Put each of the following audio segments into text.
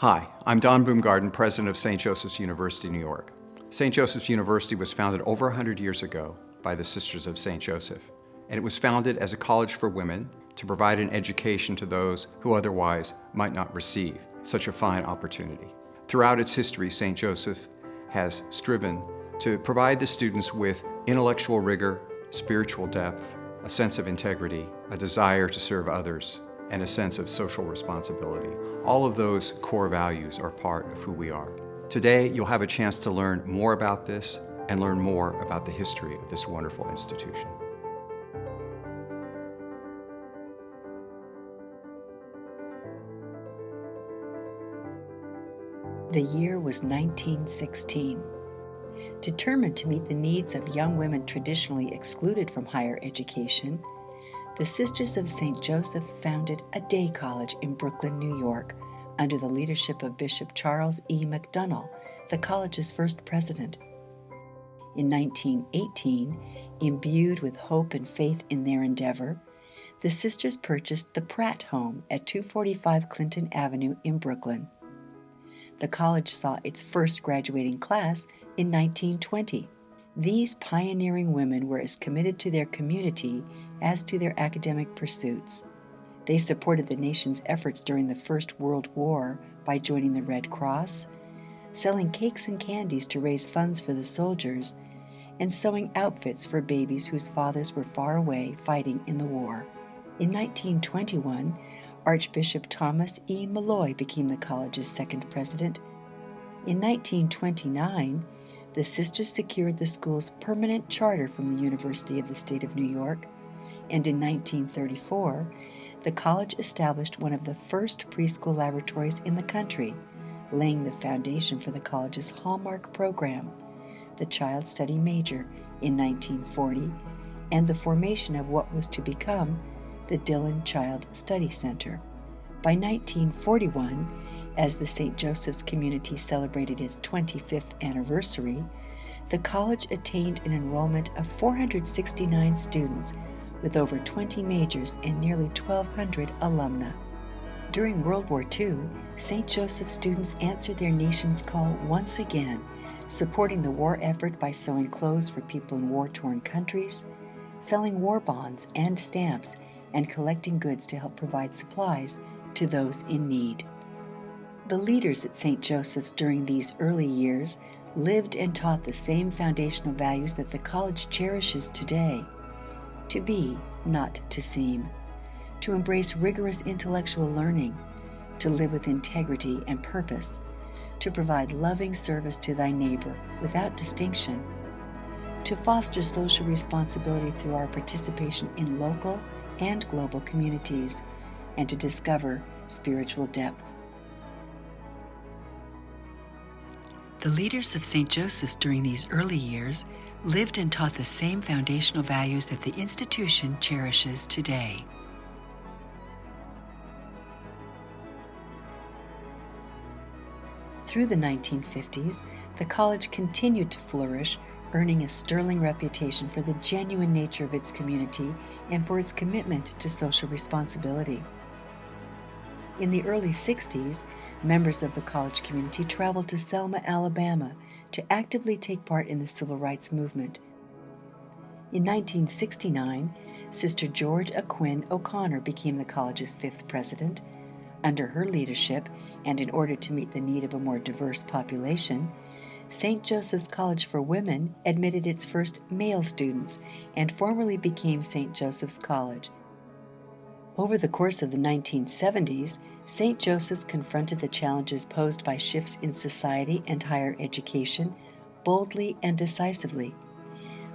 Hi, I'm Don Boomgarden, president of St. Joseph's University, New York. St. Joseph's University was founded over 100 years ago by the Sisters of St. Joseph, and it was founded as a college for women to provide an education to those who otherwise might not receive such a fine opportunity. Throughout its history, St. Joseph has striven to provide the students with intellectual rigor, spiritual depth, a sense of integrity, a desire to serve others, and a sense of social responsibility. All of those core values are part of who we are. Today, you'll have a chance to learn more about this and learn more about the history of this wonderful institution. The year was 1916. Determined to meet the needs of young women traditionally excluded from higher education, the Sisters of St. Joseph founded a day college in Brooklyn, New York, under the leadership of Bishop Charles E. McDonnell, the college's first president. In 1918, imbued with hope and faith in their endeavor, the sisters purchased the Pratt Home at 245 Clinton Avenue in Brooklyn. The college saw its first graduating class in 1920. These pioneering women were as committed to their community as to their academic pursuits. They supported the nation's efforts during the First World War by joining the Red Cross, selling cakes and candies to raise funds for the soldiers, and sewing outfits for babies whose fathers were far away fighting in the war. In 1921, Archbishop Thomas E. Malloy became the college's second president. In 1929, the sisters secured the school's permanent charter from the University of the State of New York, and in 1934, the college established one of the first preschool laboratories in the country, laying the foundation for the college's hallmark program, the Child Study Major, in 1940, and the formation of what was to become the Dillon Child Study Center. By 1941, as the St. Joseph's community celebrated its 25th anniversary, the college attained an enrollment of 469 students with over 20 majors and nearly 1,200 alumna. During World War II, St. Joseph students answered their nation's call once again, supporting the war effort by sewing clothes for people in war-torn countries, selling war bonds and stamps, and collecting goods to help provide supplies to those in need. The leaders at St. Joseph's during these early years lived and taught the same foundational values that the college cherishes today: to be, not to seem, to embrace rigorous intellectual learning, to live with integrity and purpose, to provide loving service to thy neighbor without distinction, to foster social responsibility through our participation in local and global communities, and to discover spiritual depth. The leaders of St. Joseph's during these early years lived and taught the same foundational values that the institution cherishes today. Through the 1950s, the college continued to flourish, earning a sterling reputation for the genuine nature of its community and for its commitment to social responsibility. In the early 60s, members of the college community traveled to Selma, Alabama, to actively take part in the civil rights movement. In 1969, Sister George Aquin O'Connor became the college's fifth president. Under her leadership, and in order to meet the need of a more diverse population, St. Joseph's College for Women admitted its first male students and formally became St. Joseph's College. Over the course of the 1970s, St. Joseph's confronted the challenges posed by shifts in society and higher education boldly and decisively.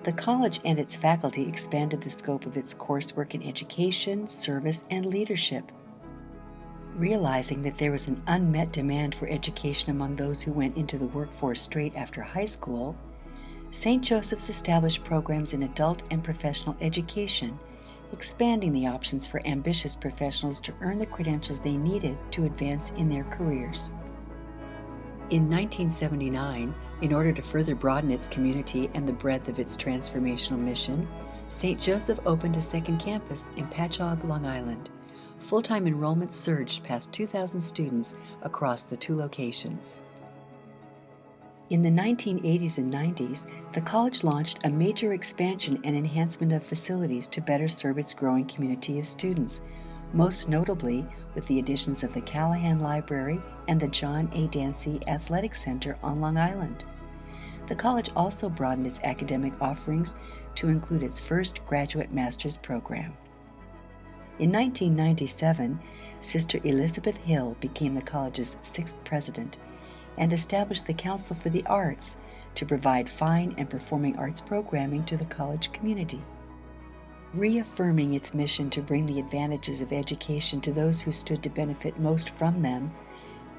The college and its faculty expanded the scope of its coursework in education, service, and leadership. Realizing that there was an unmet demand for education among those who went into the workforce straight after high school, St. Joseph's established programs in adult and professional education, expanding the options for ambitious professionals to earn the credentials they needed to advance in their careers. In 1979, in order to further broaden its community and the breadth of its transformational mission, St. Joseph opened a second campus in Patchogue, Long Island. full-time enrollment surged past 2,000 students across the 2 locations. In the 1980s and 90s, the college launched a major expansion and enhancement of facilities to better serve its growing community of students, most notably with the additions of the Callahan Library and the John A. Dancy Athletic Center on Long Island. The college also broadened its academic offerings to include its first graduate master's program. In 1997, Sister Elizabeth Hill became the college's 6th president and established the Council for the Arts to provide fine and performing arts programming to the college community. Reaffirming its mission to bring the advantages of education to those who stood to benefit most from them,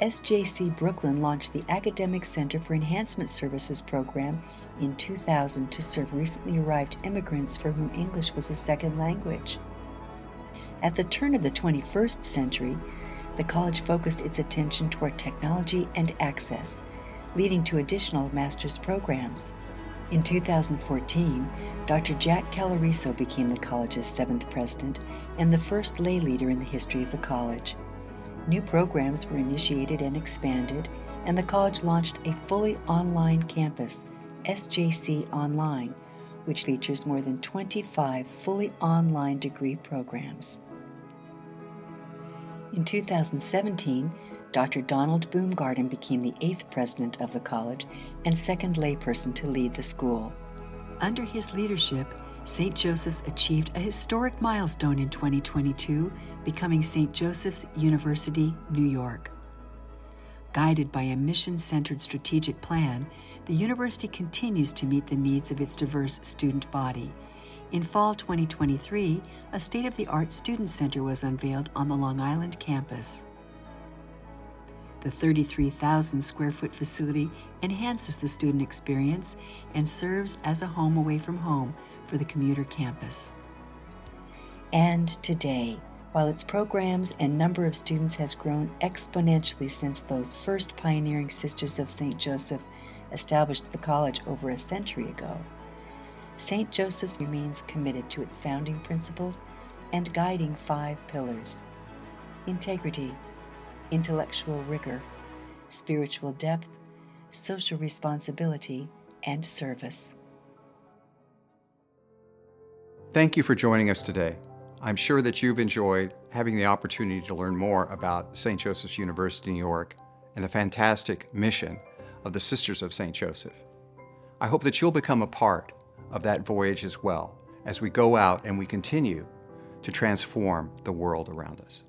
SJC Brooklyn launched the Academic Center for Enhancement Services program in 2000 to serve recently arrived immigrants for whom English was a second language. At the turn of the 21st century, the college focused its attention toward technology and access, leading to additional master's programs. In 2014, Dr. Jack Caloriso became the college's 7th president and the first lay leader in the history of the college. New programs were initiated and expanded, and the college launched a fully online campus, SJC Online, which features more than 25 fully online degree programs. In 2017, Dr. Donald Boomgarden became the 8th president of the college and second layperson to lead the school. Under his leadership, St. Joseph's achieved a historic milestone in 2022, becoming St. Joseph's University, New York. Guided by a mission-centered strategic plan, the university continues to meet the needs of its diverse student body. In fall 2023, a state-of-the-art student center was unveiled on the Long Island campus. The 33,000 square foot facility enhances the student experience and serves as a home away from home for the commuter campus. And today, while its programs and number of students has grown exponentially since those first pioneering Sisters of St. Joseph established the college over a century ago, St. Joseph's remains committed to its founding principles and guiding 5 pillars: integrity, intellectual rigor, spiritual depth, social responsibility, and service. Thank you for joining us today. I'm sure that you've enjoyed having the opportunity to learn more about St. Joseph's University, New York, and the fantastic mission of the Sisters of St. Joseph. I hope that you'll become a part of that voyage as well as we go out and we continue to transform the world around us.